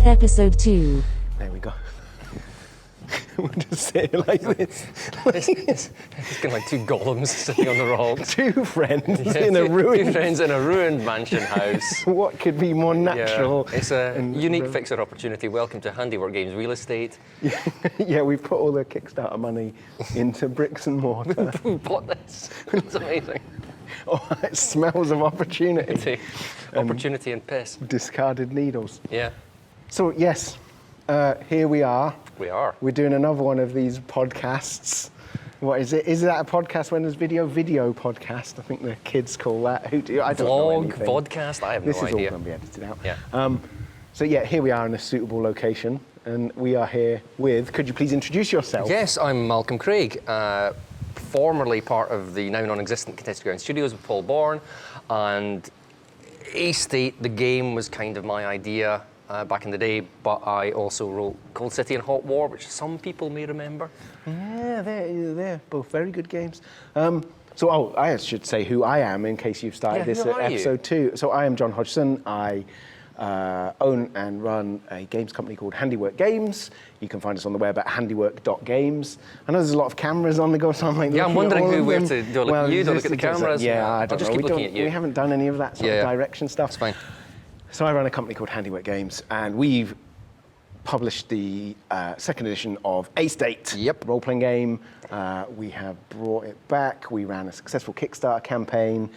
Episode 2. There we go. We'll just sit like this. It's kind of like two golems sitting on the rock. Two friends Yeah, in a two ruined... friends in a ruined mansion house. What could be more natural? Yeah, it's a unique fixer opportunity. Welcome to Handiwork Games Real Estate. Yeah, we've put all the Kickstarter money into bricks and mortar. Who bought this? It's amazing. Oh, it smells of opportunity. Opportunity and piss. Discarded needles. Yeah. So, yes, here we are. We are. We're doing another one of these podcasts. What is it? Is that a podcast when there's video? Video podcast, I think the kids call that. I don't know anything. Vodcast? I have no idea. This is all going to be edited out. Yeah. So yeah, here we are in a suitable location, and we are here with, could you please introduce yourself? Yes, I'm Malcolm Craig, formerly part of the now non-existent Contested Ground Studios with Paul Bourne, and A-State, the game, was kind of my idea back in the day, but I also wrote Cold City and Hot War, which some people may remember. Yeah, they're both very good games. I should say who I am in case you've started this at episode 2. So I am John Hodgson. I own and run a games company called Handiwork Games. You can find us on the web at handiwork.games. I know there's a lot of cameras on the go, so I'm like, I'm wondering where to do. Look at you, do I look at the just cameras? Yeah, I don't I'll just know. keep looking at you. We haven't done any of that sort of direction stuff. It's fine. So I run a company called Handiwork Games, and we've published the second edition of A-State, role-playing game. We have brought it back. We ran a successful Kickstarter campaign.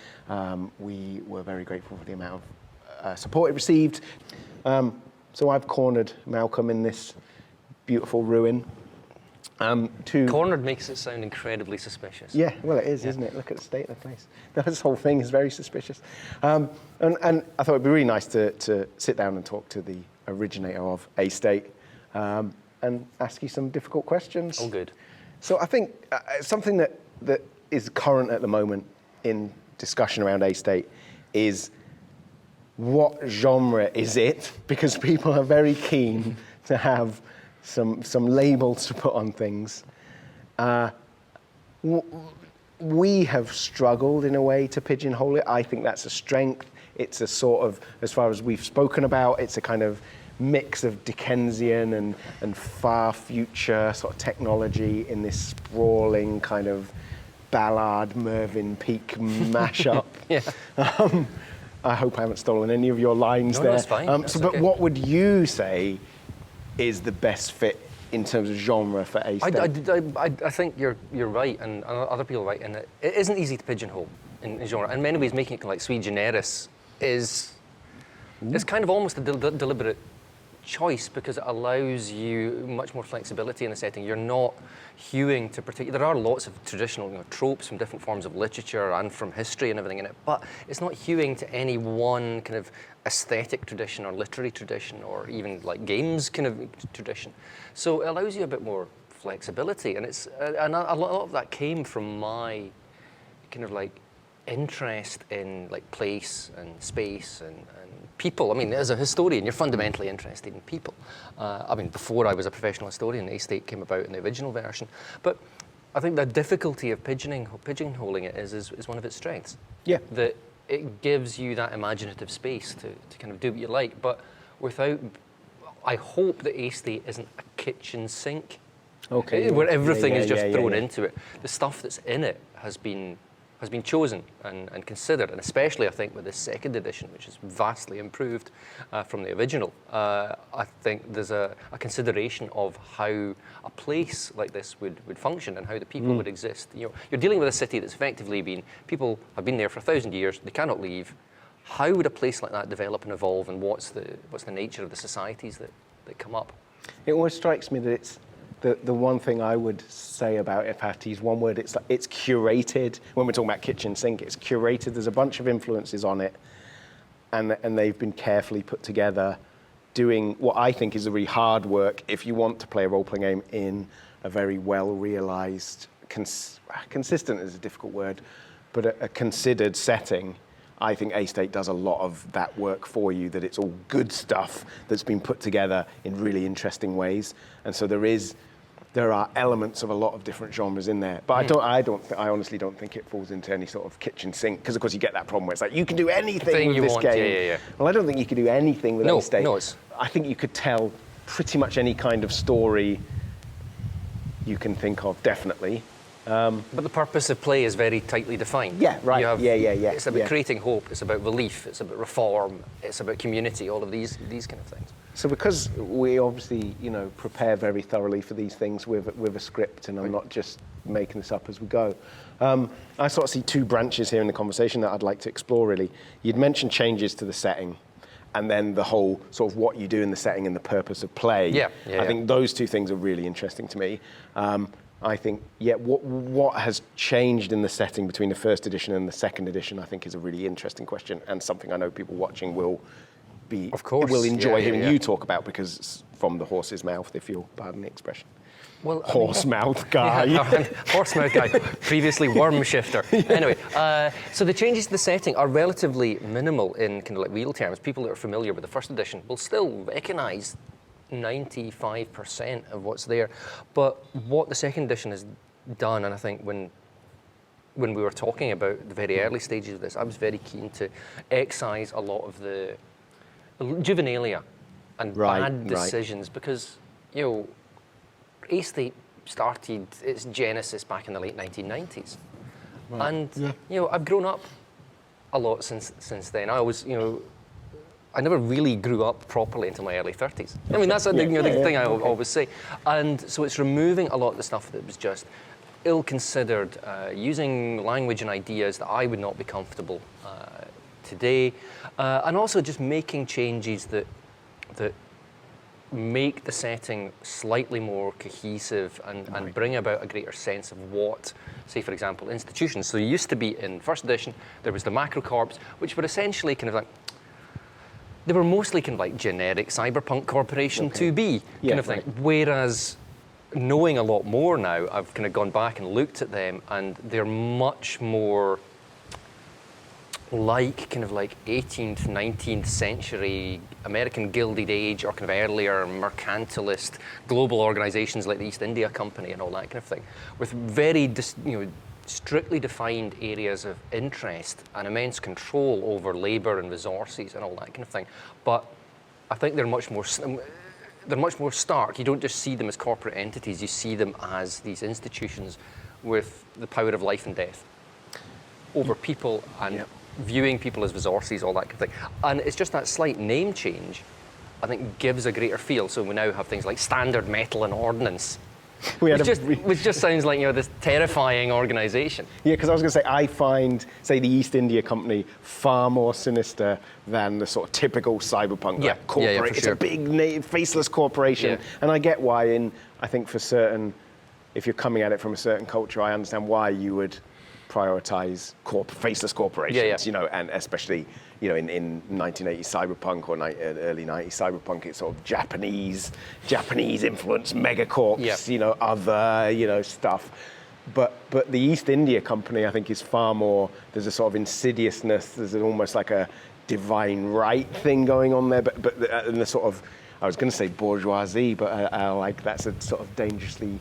We were very grateful for the amount of support it received. So I've cornered Malcolm in this beautiful ruin. Cornered makes it sound incredibly suspicious. Yeah, well it is, isn't it? Look at the state of the place. This whole thing is very suspicious. And I thought it'd be really nice to sit down and talk to the originator of A-State and ask you some difficult questions. Oh, good. So I think something that is current at the moment in discussion around A-State is what genre is it? Because people are very keen to have some labels to put on things. We have struggled in a way to pigeonhole it. I think that's a strength. It's a sort of, as far as we've spoken about, it's a kind of mix of Dickensian and far future sort of technology in this sprawling kind of Ballard Mervyn Peake mashup. I hope I haven't stolen any of your lines there. No, that's fine. That's But what would you say is the best fit in terms of genre for A-State? I think you're right, and other people are right, and it isn't easy to pigeonhole in genre. In many ways, making it like sui generis is kind of almost a deliberate choice, because it allows you much more flexibility in the setting. You're not hewing to particular. There are lots of traditional tropes from different forms of literature and from history and everything in it, but it's not hewing to any one kind of aesthetic tradition or literary tradition or even like games kind of tradition. So it allows you a bit more flexibility, and and a lot of that came from my kind of like interest in like place and space and people. I mean, as a historian, you're fundamentally interested in people. Before I was a professional historian, A-State came about in the original version. But I think the difficulty of pigeonholing it is one of its strengths. Yeah. That it gives you that imaginative space to kind of do what you like, but without, I hope that A-State isn't a kitchen sink. Okay. Where everything is just thrown into it. The stuff that's in it has been chosen and considered, and especially I think with this second edition, which is vastly improved from the original. I think there's a consideration of how a place like this would function and how the people would exist. You're dealing with a city that's effectively people have been there for 1,000 years, they cannot leave. How would a place like that develop and evolve, and what's the nature of the societies that come up? It always strikes me that it's the one thing I would say about it, if I had to use one word, it's curated. When we're talking about kitchen sink, it's curated. There's a bunch of influences on it, and they've been carefully put together, doing what I think is a really hard work if you want to play a role-playing game in a very well-realized, consistent is a difficult word, but a considered setting. I think A-State does a lot of that work for you, that it's all good stuff that's been put together in really interesting ways. And so there is there are elements of a lot of different genres in there. But I honestly don't think it falls into any sort of kitchen sink, because of course you get that problem where it's like, you can do anything with this game. Yeah. Well, I don't think you could do anything with any state. No, I think you could tell pretty much any kind of story you can think of, definitely. But the purpose of play is very tightly defined. Yeah, right. Yeah. It's about creating hope. It's about relief. It's about reform. It's about community. All of these kind of things. So because we obviously, prepare very thoroughly for these things with a script, and I'm not just making this up as we go, I sort of see two branches here in the conversation that I'd like to explore, really. You'd mentioned changes to the setting, and then the whole sort of what you do in the setting and the purpose of play. I think those two things are really interesting to me. I think, what has changed in the setting between the first edition and the second edition, I think, is a really interesting question, and something I know people watching will enjoy hearing you talk about, because it's from the horse's mouth, if you'll pardon the expression. Well, horse mouth guy. Horse mouth guy, previously worm shifter. Anyway, so the changes to the setting are relatively minimal in kind of like real terms. People that are familiar with the first edition will still recognise 95% of what's there. But what the second edition has done, and I think when we were talking about the very early stages of this, I was very keen to excise a lot of the juvenilia and bad decisions, because, A-State started its genesis back in the late 1990s. Right. And, I've grown up a lot since then. I never really grew up properly until my early 30s. I mean, that's the thing I always say. And so it's removing a lot of the stuff that was just ill-considered, using language and ideas that I would not be comfortable today, and also just making changes that make the setting slightly more cohesive and bring about a greater sense of what, say, for example, institutions. So you used to be in first edition, there was the macro corps, which were essentially kind of like, they were mostly kind of like generic cyberpunk corporation 2B kind of thing. Whereas knowing a lot more now, I've kind of gone back and looked at them, and they're much more like kind of like 18th, 19th century American Gilded Age, or kind of earlier mercantilist global organizations like the East India Company and all that kind of thing, with very strictly defined areas of interest and immense control over labor and resources and all that kind of thing. But I think they're much more stark. You don't just see them as corporate entities, you see them as these institutions with the power of life and death over people, and viewing people as resources, all that kind of thing. And it's just that slight name change, I think, gives a greater feel. So we now have things like Standard Metal and Ordnance, which just sounds like this terrifying organisation. Yeah, because I was going to say, I find, say, the East India Company far more sinister than the sort of typical cyberpunk corporate. It's a big, faceless corporation, and I get why. I think for certain, if you're coming at it from a certain culture, I understand why you would prioritise faceless corporations. And especially in 1980s cyberpunk or early 90s cyberpunk, it's sort of Japanese influenced megacorps, other stuff. But the East India Company, I think, is far more. There's a sort of insidiousness. There's almost like a divine right thing going on there. But in the sort of, I was going to say bourgeoisie, but I like that's a sort of dangerously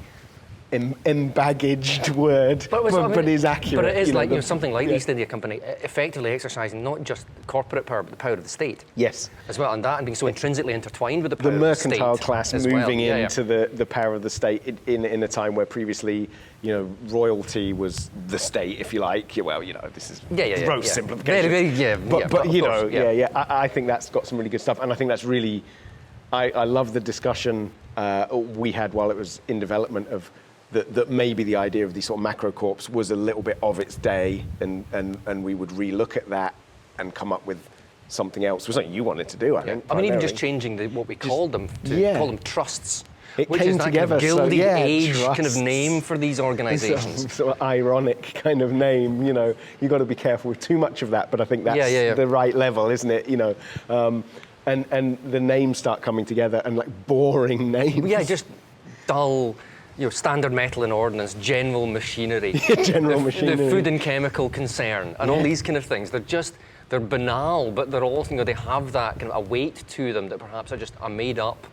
embaggaged word, but is accurate. But it is something like the East India Company effectively exercising not just corporate power, but the power of the state. Yes. As well, and being so intrinsically intertwined with the power of the state. The mercantile class moving into the power of the state in a time where previously, royalty was the state, if you like. Well, this is gross simplification. I think that's got some really good stuff, and I think that's really, I love the discussion we had while it was in development of that maybe the idea of these sort of macro corps was a little bit of its day, and we would relook at that and come up with something else. It was something you wanted to do, I think. I mean, even just changing what we called them to call them trusts. Which is that together, kind of Gilded Age kind of name for these organisations. Sort of ironic kind of name, You've got to be careful with too much of that, but I think that's the right level, isn't it? And the names start coming together, and like boring names. Yeah, just dull. Standard Metal and Ordnance, General Machinery, Machinery, the Food and Chemical Concern, and all these kind of things. They're banal, but they're all, they have that kind of a weight to them that perhaps are just a made-up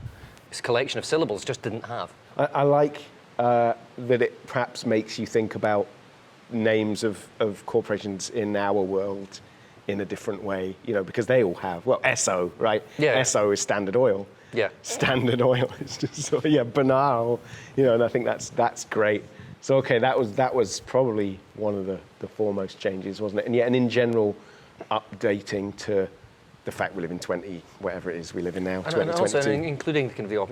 collection of syllables just didn't have. I like that it perhaps makes you think about names of corporations in our world in a different way, because they all have, well, Esso, right? Yeah. Esso is Standard Oil. Yeah. Standard Oil is just sort of, banal, and I think that's great. So, okay, that was probably one of the foremost changes, wasn't it? And in general, updating to the fact we live in whatever it is we live in now, 2022. And also including kind of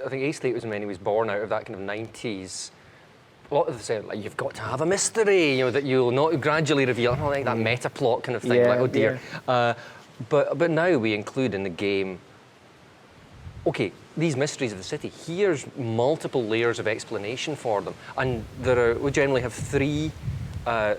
I think A-State was when he was born out of that kind of 90s. A lot of them say, like, you've got to have a mystery, that you'll not gradually reveal. I don't like that meta plot kind of thing, Yeah, like, oh dear. yeah. But now we include in the game, okay, these mysteries of the city, here's multiple layers of explanation for them. And we generally have three,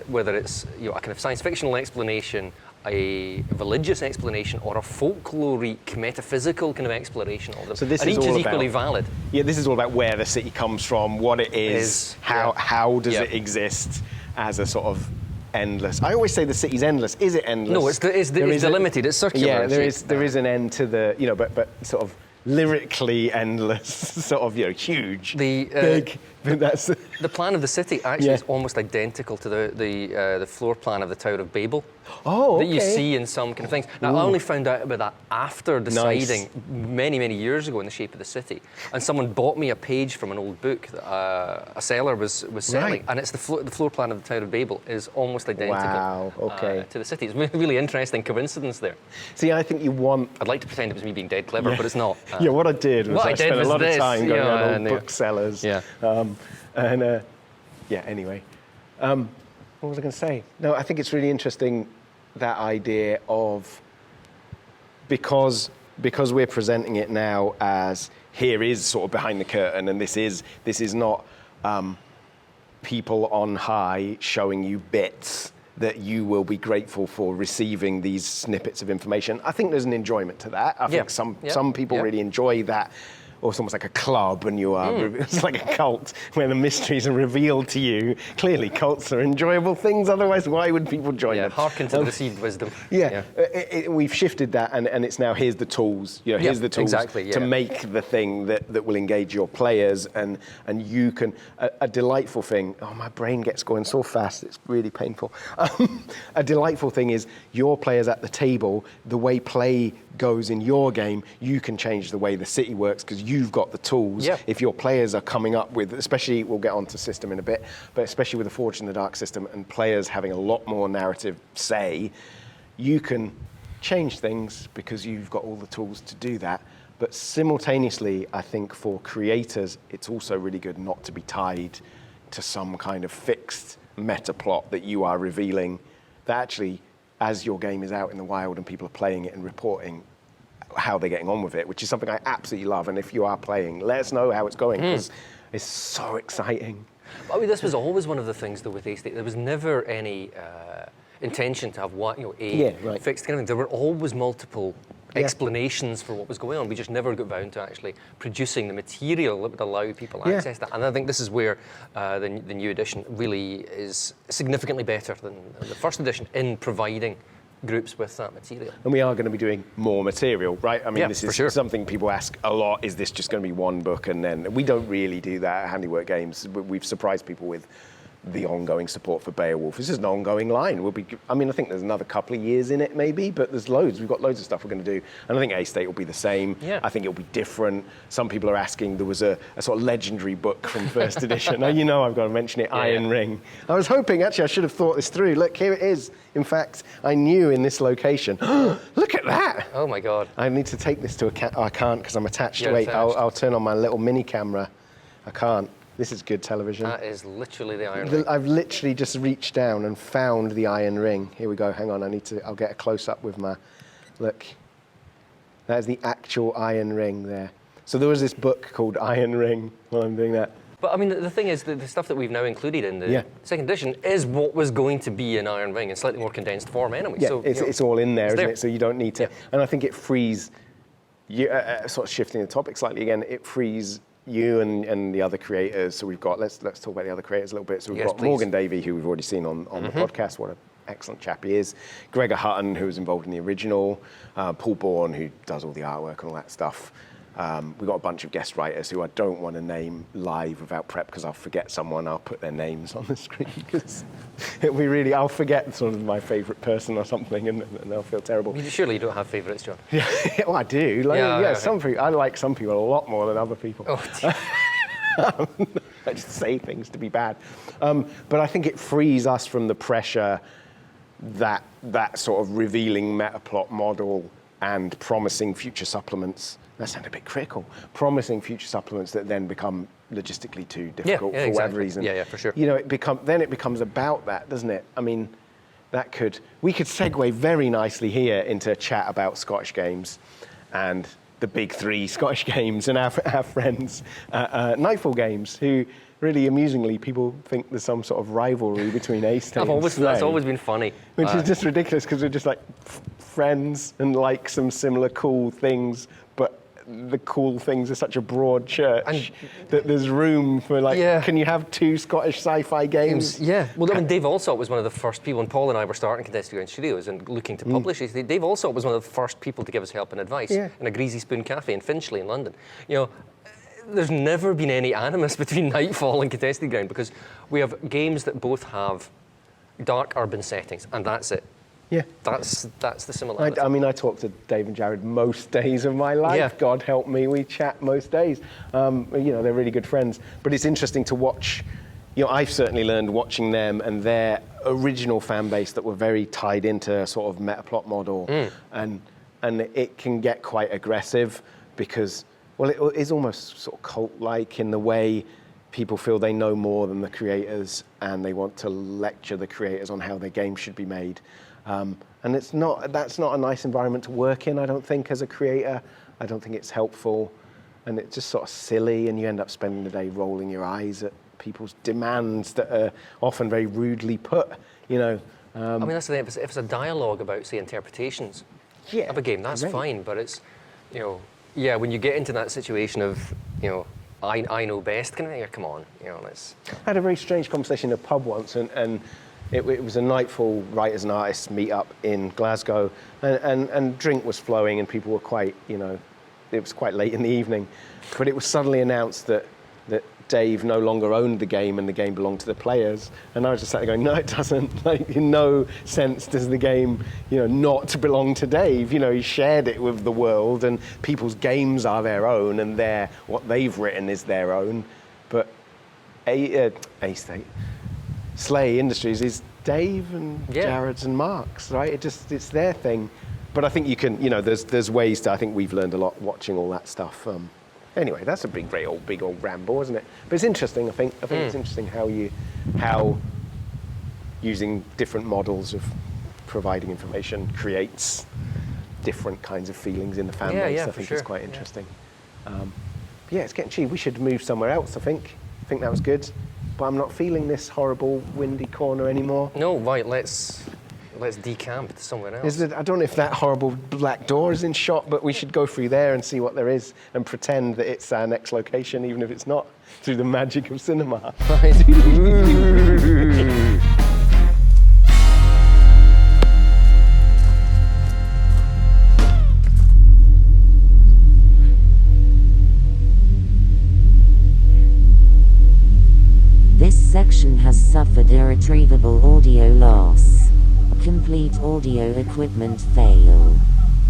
whether it's a kind of science fictional explanation, a religious explanation, or a folkloric, metaphysical kind of explanation of them. So this and is each all is equally about, valid. Yeah, this is all about where the city comes from, what it is, how does it exist as a sort of endless. I always say the city's endless. Is it endless? No, it's delimited. It's circular. Yeah, there is an end to the, but sort of lyrically endless, sort of, huge, big. That's the plan of the city actually is almost identical to the floor plan of the Tower of Babel. Oh, okay. That you see in some kind of things. Now, I only found out about that after deciding many, many years ago in The Shape of the City. And someone bought me a page from an old book that a seller was selling. Right. And it's the floor plan of the Tower of Babel is almost identical to the city. It's a really interesting coincidence there. See, I think you want... I'd like to pretend it was me being dead clever, but it's not. What I did was I spent a lot of time going around old booksellers. Yeah. Anyway. What was I going to say? No, I think it's really interesting, that idea of, because we're presenting it now as, here is sort of behind the curtain, and this is not people on high showing you bits that you will be grateful for receiving these snippets of information. I think there's an enjoyment to that. I think some people really enjoy that. Or it's almost like a club, and you are, it's like a cult where the mysteries are revealed to you. Clearly, cults are enjoyable things, otherwise why would people join them? Hearken to the received wisdom. We've shifted that, and it's now, here's the tools. Here's the tools to make the thing that will engage your players, and you can, a delightful thing, my brain gets going so fast, it's really painful. A delightful thing is, your players at the table, the way play goes in your game, you can change the way the city works, because you've got the tools. If your players are coming up with, especially, we'll get onto system in a bit, but especially with the Forged in the Dark system and players having a lot more narrative say, you can change things because you've got all the tools to do that. But simultaneously, I think for creators, it's also really good not to be tied to some kind of fixed meta plot that you are revealing, that actually, as your game is out in the wild and people are playing it and reporting how they're getting on with it, which is something I absolutely love. And if you are playing, let us know how it's going, because it's so exciting. I mean, this was always one of the things, though, with A-State. There was never any intention to have fixed kind of thing. There were always multiple explanations for what was going on. We just never got round to actually producing the material that would allow people access that. And I think this is where the new edition really is significantly better than the first edition in providing groups with that material. And we are going to be doing more material, right? I mean, this is something people ask a lot. Is this just going to be one book and then... We don't really do that at Handiwork Games. We've surprised people with the ongoing support for Beowulf. This is an ongoing line. I think there's another couple of years in it, maybe, but there's loads. We've got loads of stuff we're going to do. And I think A-State will be the same. I think it'll be different. Some people are asking, there was a sort of legendary book from first edition. Now, I've got to mention it, Iron Ring. I was hoping, actually, I should have thought this through. Look, here it is. In fact, I knew in this location. Look at that. Oh, my God. I need to take this to a I can't, because I'm attached. Wait, I'll turn on my little mini camera. I can't. This is good television. That is literally the Iron Ring. I've literally just reached down and found the Iron Ring. Here we go. Hang on. I'll get a close up with my, look. That is the actual Iron Ring there. So there was this book called Iron Ring while I'm doing that. But I mean, the thing is, the stuff that we've now included in the second edition is what was going to be in Iron Ring in slightly more condensed form anyway. Yeah, so, it's all in there, isn't it? So you don't need to, and I think it frees, you, sort of shifting the topic slightly again, it frees you and the other creators. So we've got, let's talk about the other creators a little bit. So we've got Morgan Davey, who we've already seen on the podcast. What an excellent chap he is. Gregor Hutton, who was involved in the original. Paul Bourne, who does all the artwork and all that stuff. We've got a bunch of guest writers who I don't want to name live without prep because I'll forget someone. I'll put their names on the screen because I'll forget sort of my favourite person or something, and I'll feel terrible. Surely you don't have favourites, John. Yeah, well, I do. Some people, I like some people a lot more than other people. Oh, I just say things to be bad. But I think it frees us from the pressure that sort of revealing meta plot model and promising future supplements. That sounded a bit critical. Promising future supplements that then become logistically too difficult for whatever reason. Yeah, for sure. You know, then it becomes about that, doesn't it? I mean, we could segue very nicely here into a chat about Scottish games and the big three Scottish games and our friends, Nightfall Games, who really amusingly people think there's some sort of rivalry between A-State and Slay. That's always been funny. Which is just ridiculous because we're just like friends and like some similar cool things, but the cool things are such a broad church that there's room for can you have two Scottish sci-fi games? Yeah, well, I mean, Dave Allsop was one of the first people, and Paul and I were starting Contested Ground Studios and looking to publish it. Dave Allsop was one of the first people to give us help and advice in a Greasy Spoon Cafe in Finchley in London. You know, there's never been any animus between Nightfall and Contested Ground because we have games that both have dark urban settings, and that's it. Yeah. That's the similarity. I mean, I talk to Dave and Jared most days of my life. Yeah. God help me, we chat most days. You know, they're really good friends. But it's interesting to watch. You know, I've certainly learned watching them and their original fan base that were very tied into a sort of metaplot model, and it can get quite aggressive because, well, it is almost sort of cult-like in the way people feel they know more than the creators and they want to lecture the creators on how their game should be made. And that's not a nice environment to work in, I don't think, as a creator. I don't think it's helpful. And it's just sort of silly, and you end up spending the day rolling your eyes at people's demands that are often very rudely put, you know. I mean, that's the thing. If it's a dialogue about, say, interpretations of a game, that's fine. But it's, you know, when you get into that situation of, you know, I know best, come on, you know, let's... I had a very strange conversation in a pub once, and it was a Nightfall writers and artists meet up in Glasgow, and drink was flowing, and people were quite, you know, it was quite late in the evening, but it was suddenly announced that Dave no longer owned the game and the game belonged to the players, and I was just sat there going, no, it doesn't. Like, in no sense does the game, you know, not belong to Dave. You know, he shared it with the world, and people's games are their own, and what they've written is their own. But A-State, Slay Industries is Dave and Jared's and Mark's, right? It's their thing. But I think you can, you know, there's ways to, I think we've learned a lot watching all that stuff. Anyway, that's a big old ramble, isn't it? But it's interesting, I think it's interesting how using different models of providing information creates different kinds of feelings in the fan base. I think it's quite interesting. Yeah, it's getting cheap. We should move somewhere else, I think. I think that was good. But I'm not feeling this horrible windy corner anymore. No, right, let's decamp to somewhere else. I don't know if that horrible black door is in shot, but we should go through there and see what there is and pretend that it's our next location, even if it's not, through the magic of cinema. This section has suffered irretrievable audio loss. Complete audio equipment fail.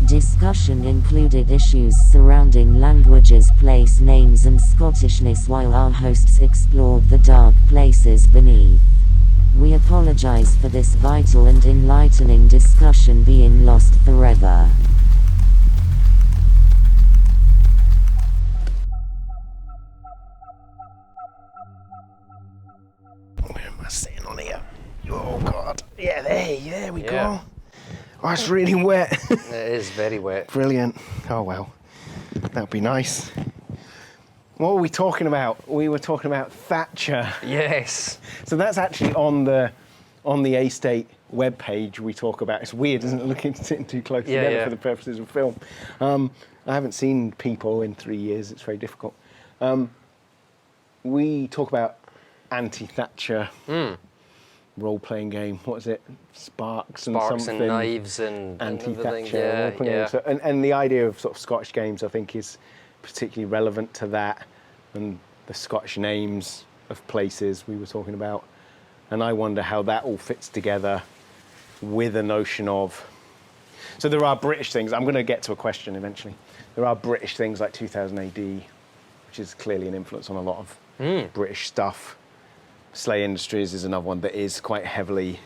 Discussion included issues surrounding languages, place names and Scottishness while our hosts explored the dark places beneath. We apologize for this vital and enlightening discussion being lost forever. Where am I sitting on here? Oh God! Yeah, there we go. Oh, it's really wet. It is very wet. Brilliant. Oh well, that'd be nice. What were we talking about? We were talking about Thatcher. Yes. So that's actually on the A-State webpage. We talk about. It's weird, isn't it? Looking sitting too close together for the purposes of film. I haven't seen people in 3 years. It's very difficult. We talk about anti-Thatcher. Role-playing game. What is it? Sparks and something. And knives and anti-Thatcher. Yeah. And the idea of sort of Scottish games, I think, is particularly relevant to that, and the Scottish names of places we were talking about. And I wonder how that all fits together with a notion of... So there are British things. I'm going to get to a question eventually. There are British things like 2000 AD, which is clearly an influence on a lot of British stuff. Slay Industries is another one that is quite heavily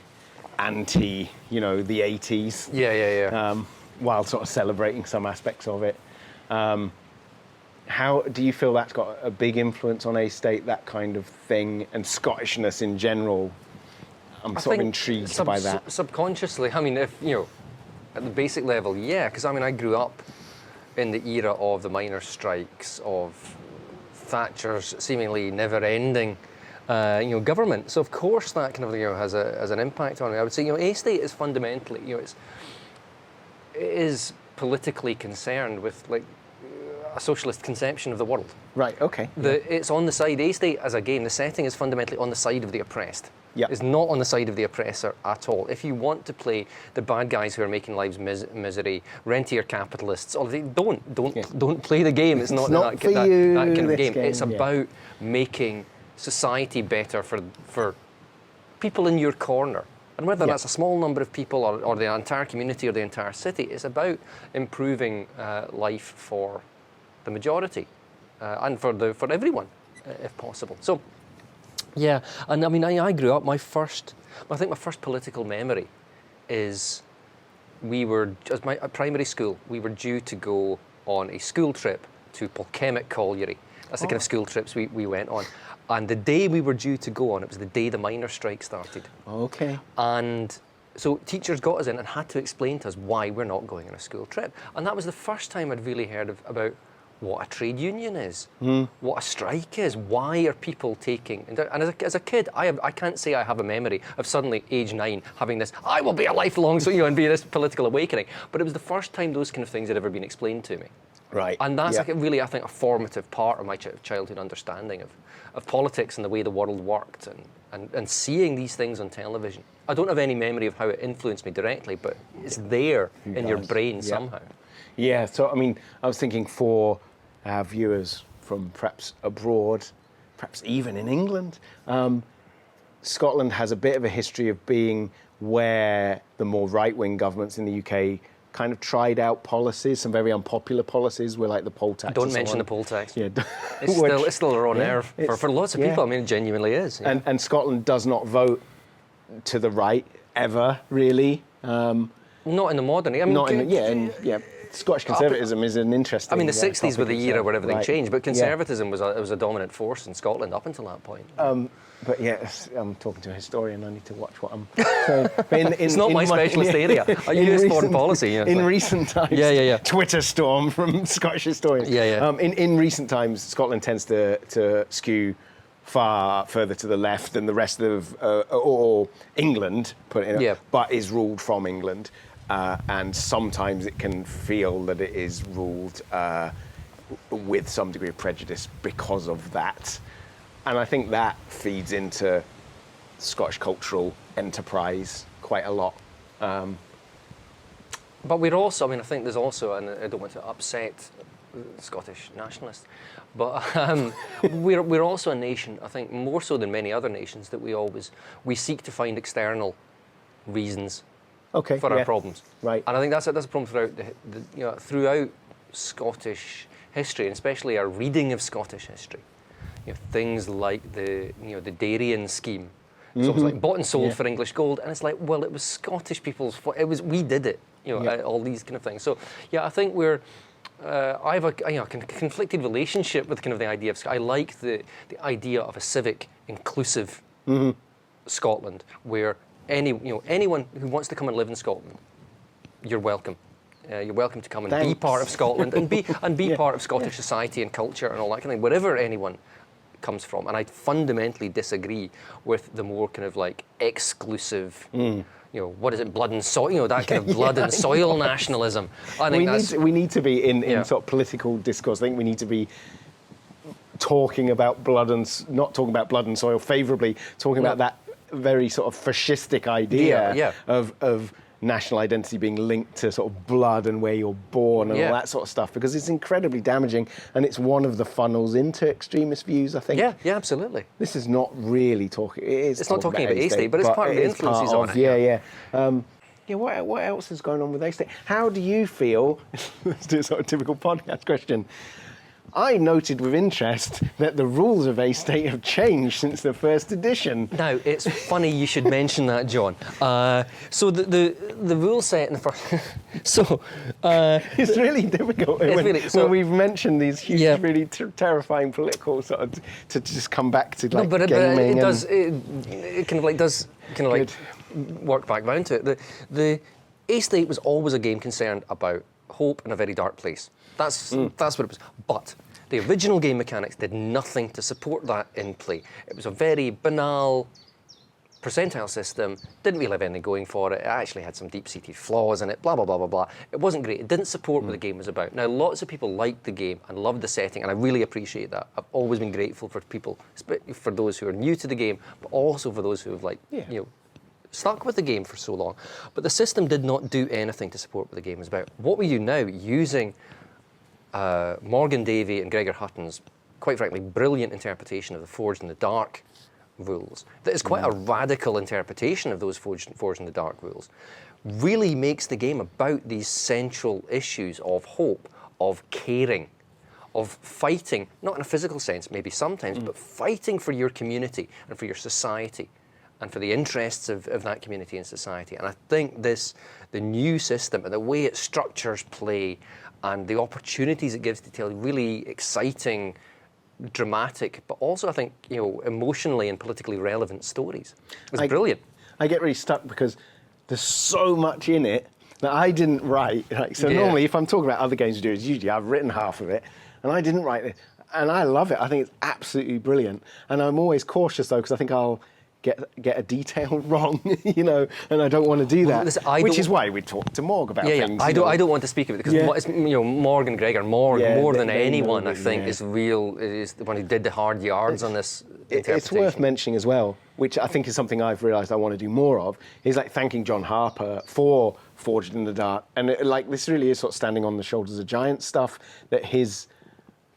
anti, the 80s. While sort of celebrating some aspects of it. How do you feel that's got a big influence on A State, that kind of thing, and Scottishness in general? I'm sort of intrigued by that. Subconsciously, I mean, if, at the basic level, yeah, because I mean, I grew up in the era of the miners' strikes, of Thatcher's seemingly never-ending, government. So of course that kind of has an impact on me. I would say, A State is fundamentally, it is politically concerned with a socialist conception of the world. Right. Okay. It's on the side. A State as a game. The setting is fundamentally on the side of the oppressed. Yeah. It's not on the side of the oppressor at all. If you want to play the bad guys who are making lives misery, rentier capitalists, don't play the game. It's not that kind of game. It's about making society better for people in your corner. And whether that's a small number of people or the entire community or the entire city, it's about improving life for the majority and for everyone, if possible. So, yeah, and I mean, I grew up. I think my first political memory is at primary school, we were due to go on a school trip to Polkemmet Colliery. That's the kind of school trips we went on. And the day we were due to go on, it was the day the miners' strike started. Okay. And so teachers got us in and had to explain to us why we're not going on a school trip. And that was the first time I'd really heard about what a trade union is, what a strike is, why are people taking... And as a kid, I can't say I have a memory of suddenly, age 9, having this, I will be a lifelong, and be this political awakening. But it was the first time those kind of things had ever been explained to me. Right. And that's really, I think, a formative part of my childhood understanding of politics and the way the world worked and seeing these things on television. I don't have any memory of how it influenced me directly, but it's there in your brain somehow. Yeah, so I mean, I was thinking for our viewers from perhaps abroad, perhaps even in England, Scotland has a bit of a history of being where the more right-wing governments in the UK kind of tried out policies, some very unpopular policies, were like the poll tax. Don't mention the poll tax. Yeah. It's still a raw nerve for lots of people. I mean, it genuinely is. Yeah. And Scotland does not vote to the right ever, really. Not in the modern. I mean, Scottish conservatism is an interesting. I mean, the 60s were the era where everything right. changed, but conservatism was a dominant force in Scotland up until that point. But yes, I'm talking to a historian. I need to watch what I'm saying. It's not my specialist area. I use foreign policy. In recent times, Twitter storm from Scottish historians. In recent times, Scotland tends to skew far further to the left than the rest of or England, but is ruled from England. And sometimes it can feel that it is ruled with some degree of prejudice because of that. And I think that feeds into Scottish cultural enterprise quite a lot. But we're also, I think there's also, and I don't want to upset Scottish nationalists, but we're also a nation, I think, more so than many other nations, that we seek to find external reasons for our problems. Right. And I think that's a problem throughout Scottish history, and especially our reading of Scottish history. Things like the Darien scheme. So it was like bought and sold for English gold, and it's like, well, it was Scottish people's fault. We did it. All these kind of things. So I think I have a conflicted relationship with kind of the idea of. I like the idea of a civic, inclusive Scotland, where anyone who wants to come and live in Scotland, you're welcome. You're welcome to come and be part of Scotland and be part of Scottish society and culture and all that kind of thing, wherever anyone comes from. And I fundamentally disagree with the more kind of like exclusive, what is it, blood and soil, that kind of blood and soil nationalism. I think we need to be in sort of political discourse. I think we need to be talking about not talking about blood and soil favourably, talking about that very sort of fascistic idea of national identity being linked to sort of blood and where you're born and all that sort of stuff, because it's incredibly damaging, and it's one of the funnels into extremist views, I think. Yeah, absolutely. This is not really talking. It's not talking about A-State, but it's part of the influences on it. Yeah, what else is going on with A-State? How do you feel? Let's do a sort of typical podcast question. I noted with interest that the rules of A-State have changed since the first edition. Now, it's funny you should mention that, John. So the rule set in the first... It's really difficult when we've mentioned these huge, really terrifying political sort of... to just come back to like gaming. But it kind of does work back round to it. The A-State was always a game concerned about hope in a very dark place. That's what it was. But the original game mechanics did nothing to support that in play. It was a very banal percentile system, didn't really have anything going for it. It actually had some deep-seated flaws in it, blah, blah, blah, blah, blah. It wasn't great. It didn't support what the game was about. Now, lots of people liked the game and loved the setting, and I really appreciate that. I've always been grateful for people, for those who are new to the game, but also for those who have, stuck with the game for so long. But the system did not do anything to support what the game was about. What we do now, using Morgan Davey and Gregor Hutton's, quite frankly, brilliant interpretation of the Forged in the Dark rules, that is quite a radical interpretation of those Forged in the Dark rules, really makes the game about these central issues of hope, of caring, of fighting, not in a physical sense, maybe sometimes, but fighting for your community and for your society and for the interests of that community and society. And I think the new system and the way it structures play and the opportunities it gives to tell really exciting, dramatic, but also I think emotionally and politically relevant stories. It's brilliant. I get really stuck because there's so much in it that I didn't write. Normally, if I'm talking about other games to do, usually I've written half of it, and I didn't write it, and I love it. I think it's absolutely brilliant, and I'm always cautious though because I think I'll get a detail wrong, and I don't want to do that. Listen, which is why we talk to Morg about things. I don't want to speak of it because Morg and Gregor, more than anyone, I think, is the one who did the hard yards on this interpretation. It's worth mentioning as well, which I think is something I've realised I want to do more of, is like thanking John Harper for Forged in the Dark, and this really is sort of standing on the shoulders of giants stuff. That his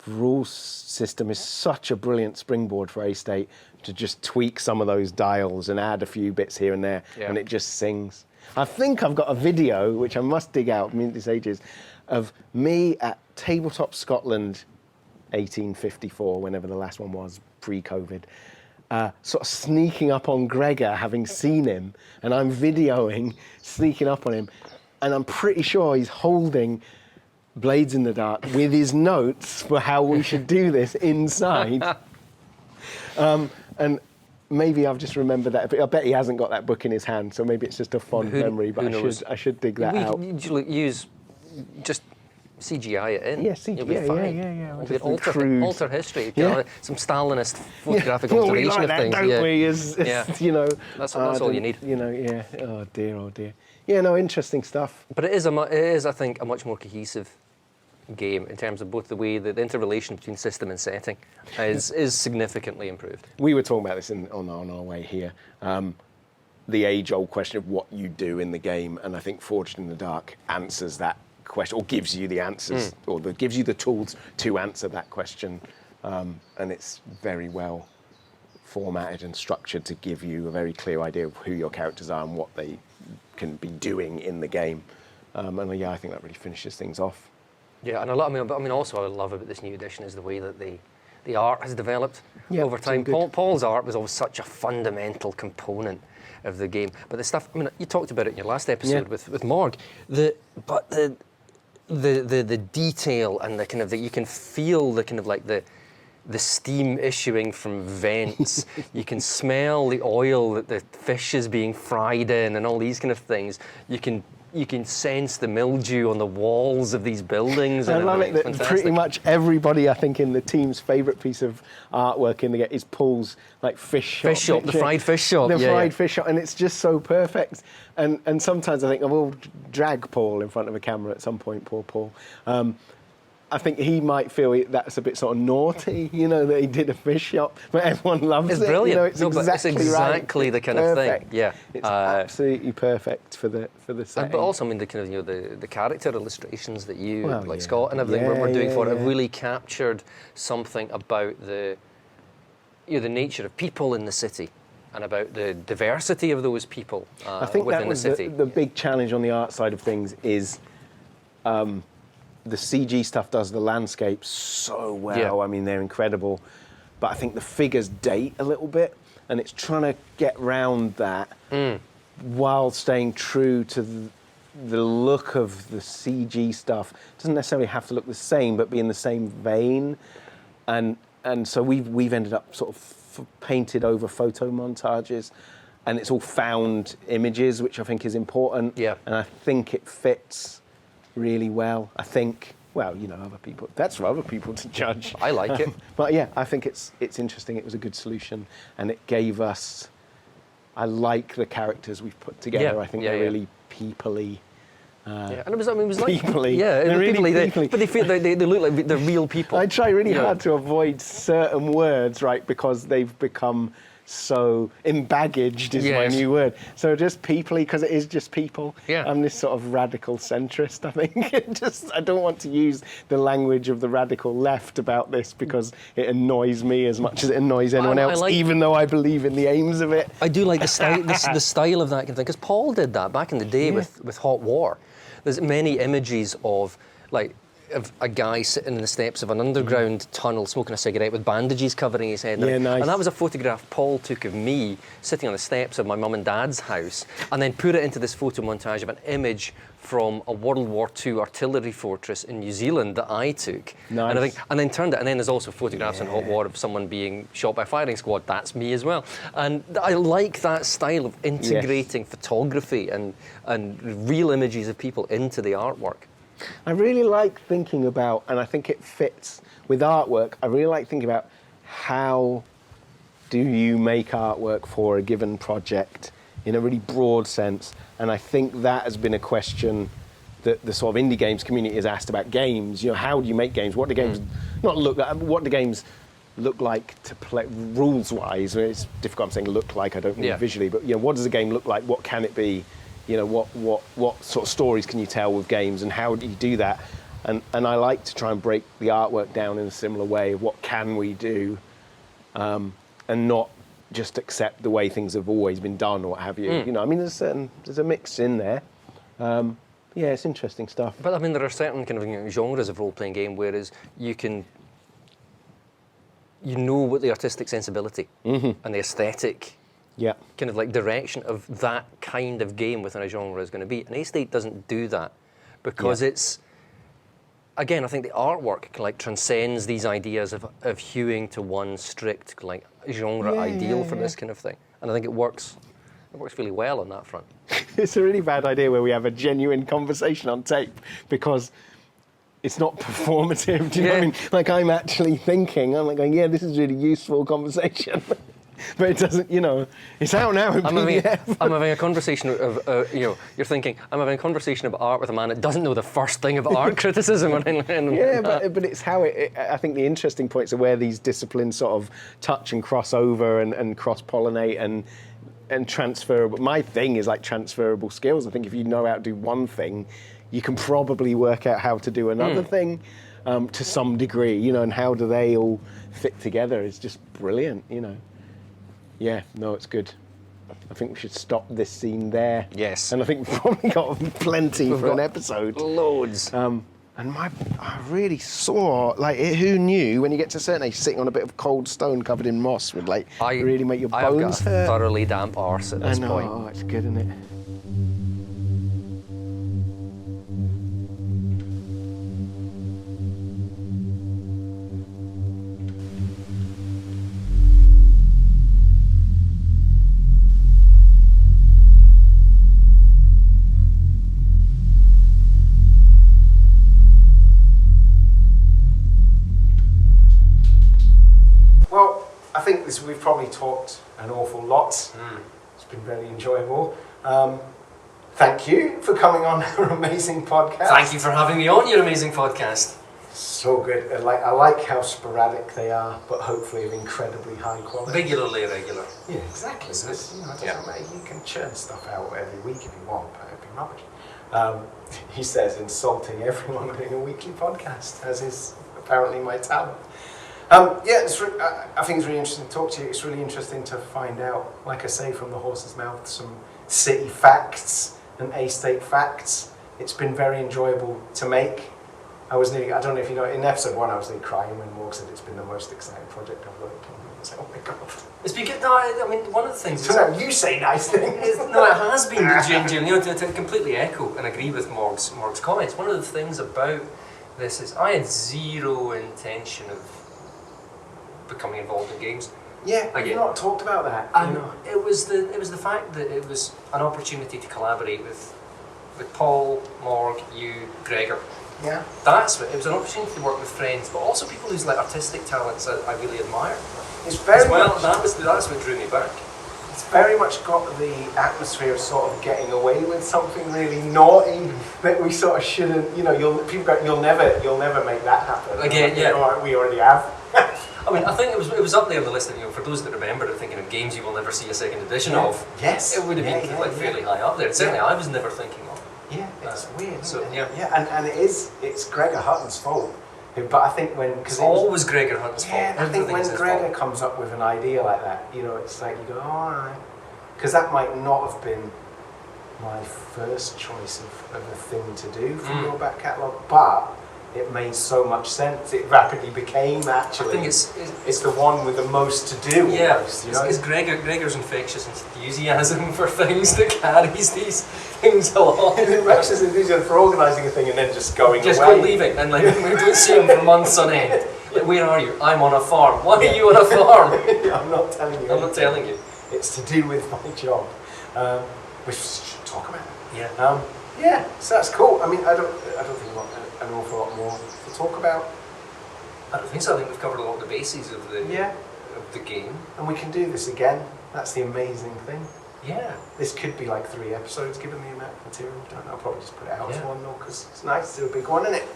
rules system is such a brilliant springboard for A-State to just tweak some of those dials and add a few bits here and there, and it just sings. I think I've got a video, which I must dig out, these ages, of me at Tabletop Scotland 1854, whenever the last one was, pre-COVID, sort of sneaking up on Gregor, having seen him, and I'm videoing, sneaking up on him, and I'm pretty sure he's holding Blades in the Dark with his notes for how we should do this inside. And maybe I've just remembered that, but I bet he hasn't got that book in his hand, so maybe it's just a fond memory, but I should dig that out. Use just CGI it in. Yeah, CGI, yeah. Alter history. Some Stalinist photographic we alteration like of things. Don't we? That's all you need. Oh dear. Yeah, no, interesting stuff. But it is, I think, a much more cohesive game in terms of both the way that the interrelation between system and setting is significantly improved. We were talking about this on our way here. The age-old question of what you do in the game, and I think Forged in the Dark answers that question, or gives you the answers, or gives you the tools to answer that question, and it's very well formatted and structured to give you a very clear idea of who your characters are and what they can be doing in the game. And I think that really finishes things off. Yeah, and also what I love about this new edition is the way that the art has developed over time. Paul's art was always such a fundamental component of the game. But the stuff, you talked about it in your last episode with Morg, the detail and the kind of you can feel the kind of like the steam issuing from vents. You can smell the oil that the fish is being fried in and all these kind of things. You can sense the mildew on the walls of these buildings. I love it that pretty much everybody, I think, in the team's favourite piece of artwork in the game is Paul's fish shop. The fried fish shop. The fried fish shop, and it's just so perfect. And sometimes I think I will drag Paul in front of a camera at some point, poor Paul. I think he might feel that's a bit sort of naughty, you know, that he did a fish shop, but everyone loves it. It's brilliant. You know, it's It's exactly right. the kind of thing. Yeah, It's absolutely perfect for the setting. But also, I mean, the kind of, you know, the character illustrations that you, Well, like yeah. Scott and everything, Yeah, we're doing yeah, for it, yeah. have really captured something about the, you know, the nature of people in the city, and about the diversity of those people I think within that was the city. the big challenge on the art side of things is the CG stuff does the landscapes so well. Yeah. I mean, they're incredible. But I think the figures date a little bit, and it's trying to get round that while staying true to the look of the CG stuff. It doesn't necessarily have to look the same, but be in the same vein. And so we've ended up sort of painted over photo montages, and it's all found images, which I think is important. Yeah. And I think it fits really well. I think, well, you know, that's for other people to judge. I like it. But yeah, I think it's interesting. It was a good solution, and it gave us, I like the characters we've put together. Yeah, I think yeah, they're yeah. really people-y. Yeah, and it was like People-y. yeah, They're really people-y, people-y. but they feel they look like they're real people. I try really Yeah. hard to avoid certain words, right, because they've become so embaggaged is my Yes. new word. So just people-y, because it is just people. Yeah. I'm this sort of radical centrist, I think. I don't want to use the language of the radical left about this because it annoys me as much as it annoys anyone I else, like- even though I believe in the aims of it. I do like the style, the style of that kind of thing, because Paul did that back in the day with Hot War. There's many images of a guy sitting in the steps of an underground tunnel smoking a cigarette with bandages covering his head. Yeah, nice. And that was a photograph Paul took of me sitting on the steps of my mum and dad's house, and then put it into this photo montage of an image from a World War II artillery fortress in New Zealand that I took. Nice. And then turned it, and then there's also photographs in Hot War of someone being shot by a firing squad. That's me as well. And I like that style of integrating photography and real images of people into the artwork. I really like thinking about, and I think it fits with artwork, I really like thinking about how do you make artwork for a given project in a really broad sense. And I think that has been a question that the sort of indie games community has asked about games. You know, how do you make games? What do games what do games look like to play rules-wise? It's difficult, I'm saying look like, I don't mean visually, but you know, what does a game look like? What can it be? You know, what sort of stories can you tell with games, and how do you do that? And I like to try and break the artwork down in a similar way of what can we do, and not just accept the way things have always been done or what have you. You know, I mean, there's a mix in there. Yeah, it's interesting stuff. But I mean, there are certain kind of genres of role-playing game whereas you know what the artistic sensibility and the aesthetic kind of like direction of that kind of game within a genre is going to be. And A-State doesn't do that because it's, again, I think the artwork like transcends these ideas of hewing to one strict like genre ideal for this kind of thing. And I think it works really well on that front. It's a really bad idea where we have a genuine conversation on tape because it's not performative. Do you know what I mean? Like I'm actually thinking, I'm like going, yeah, this is a really useful conversation. But it doesn't, you know, it's out now in PDF. I'm having a conversation of, you know, you're thinking, I'm having a conversation about art with a man that doesn't know the first thing about art criticism. But it's how I think the interesting points are where these disciplines sort of touch and cross over and cross-pollinate and transfer. But my thing is like transferable skills. I think if you know how to do one thing, you can probably work out how to do another thing to some degree, you know, and how do they all fit together is just brilliant, you know. Yeah, no, it's good. I think we should stop this scene there. Yes. And I think we've probably got plenty for an episode. Loads. And I really saw, like, who knew when you get to a certain age, sitting on a bit of cold stone covered in moss would, like, really make your bones I've got a hurt. thoroughly damp arse at this point. Oh, it's good, isn't it? Well, I think we've probably talked an awful lot. It's been very enjoyable. Thank you for coming on our amazing podcast. Thank you for having me on your amazing podcast. So good. I like how sporadic they are, but hopefully of incredibly high quality. Regularly irregular. Yeah, exactly. So it doesn't matter. You can churn stuff out every week if you want, but it'd be rubbish. He says insulting everyone doing a weekly podcast, as is apparently my talent. I think it's really interesting to talk to you. It's really interesting to find out, like I say, from the horse's mouth, some city facts and A-state facts. It's been very enjoyable to make. I don't know if you know, in episode 1 I was nearly crying when Morg said it's been the most exciting project I've worked on. I was like, oh my god. It's been good. No, I mean, one of the things... So now you say nice things. No, it has been, to completely echo and agree with Morg's comments. One of the things about this is I had zero intention of becoming involved in games. Yeah, you've not talked about that. And it was the fact that it was an opportunity to collaborate with Paul, Morg, you, Gregor. Yeah. That's what it was, an opportunity to work with friends, but also people whose artistic talents I really admire. It's very much, that's what drew me back. It's very much got the atmosphere of sort of getting away with something really naughty that we sort of shouldn't. You'll never make that happen. Again, yeah. We already have. I mean, I think it was up there on the list of, for those that remember it, thinking of games you will never see a second edition of. Yes. It would have been fairly high up there. Certainly I was never thinking of. Yeah, it's weird. So yeah, and it's Gregor Hutton's fault. But I think it's always Gregor Hutton's fault. I think when Gregor comes up with an idea like that, it's like you go, oh, all right, because that might not have been my first choice of a thing to do for your back catalogue, but it made so much sense. It rapidly became actually. I think it's the one with the most to do. Yeah, almost, it's Gregor's infectious enthusiasm for things that carries these things along. His infectious enthusiasm for organising a thing and then just going away. Just leaving, and we don't see him for months on end. Like, where are you? I'm on a farm. Why are you on a farm? I'm not telling you. I'm not telling you. It's to do with my job, which we should talk about. Yeah. So that's cool. I mean, I don't think we've got an awful lot more to talk about. I don't think so. I think we've covered a lot of the bases of the game. And we can do this again. That's the amazing thing. Yeah. This could be like 3 episodes, given the amount of material we've done. I'll probably just put it out as one though, because it's nice to do a big one, isn't it?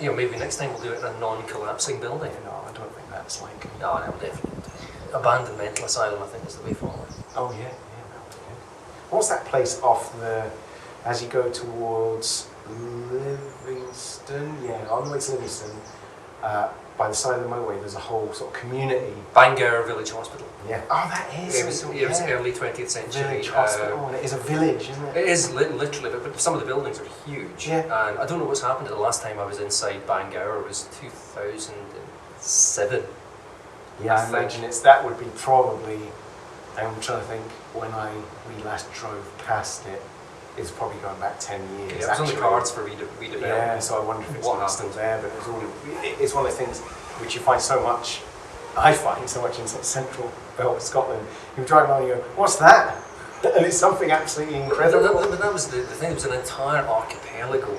Maybe next time we'll do it in a non-collapsing building. No, I don't think that's like... No, definitely. Abandoned mental asylum, I think, is the way forward. Oh yeah, that would be good. What's that place off as you go towards Livingston? Yeah, on the way to Livingston, by the side of the motorway, there's a whole sort of community. Bangor Village Hospital. Yeah. Oh, that is. It was early 20th century. Village Hospital, and it is a village, isn't it? It is literally, but some of the buildings are huge. Yeah. And I don't know what's happened. The last time I was inside Bangor was 2007. Yeah, I imagine that would be probably. I'm trying to think when we last drove past it. It's probably going back 10 years. Yeah, it was on the cards for redevelopment. Yeah, so I wonder if it's still there, but it's one of the things which you find so much, I find so much in sort of central belt of Scotland. You drive along and you go, what's that? And it's something absolutely incredible. But that was the thing, it was an entire archipelago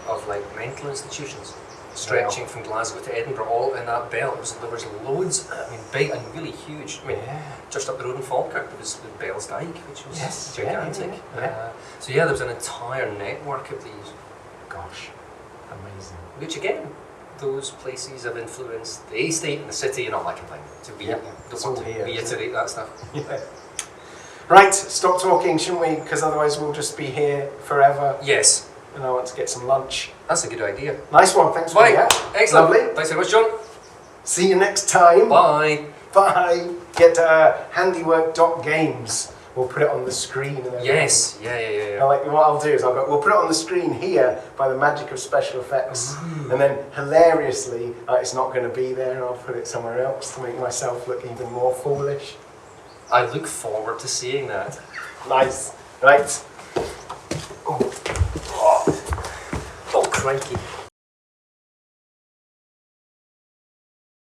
of mental institutions stretching from Glasgow to Edinburgh, all in that belt. There was loads, big and really huge. Just up the road in Falkirk, there was Bell's Dyke, which was gigantic. So there was an entire network of these. Gosh, amazing. Which again, those places have influenced the estate and the city and all that kind of thing. Don't want to reiterate that stuff. Yeah. Right, stop talking, shouldn't we? Because otherwise we'll just be here forever. Yes. And I want to get some lunch. That's a good idea. Nice one, thanks for that. Excellent. Lovely. Thanks very much, John. See you next time. Bye. Bye. Get handiwork.games. We'll put it on the screen. And everything. Yes. Yeah. What I'll do is we'll put it on the screen here by the magic of special effects. And then hilariously, it's not going to be there and I'll put it somewhere else to make myself look even more foolish. I look forward to seeing that. Nice. Right. Oh, crikey.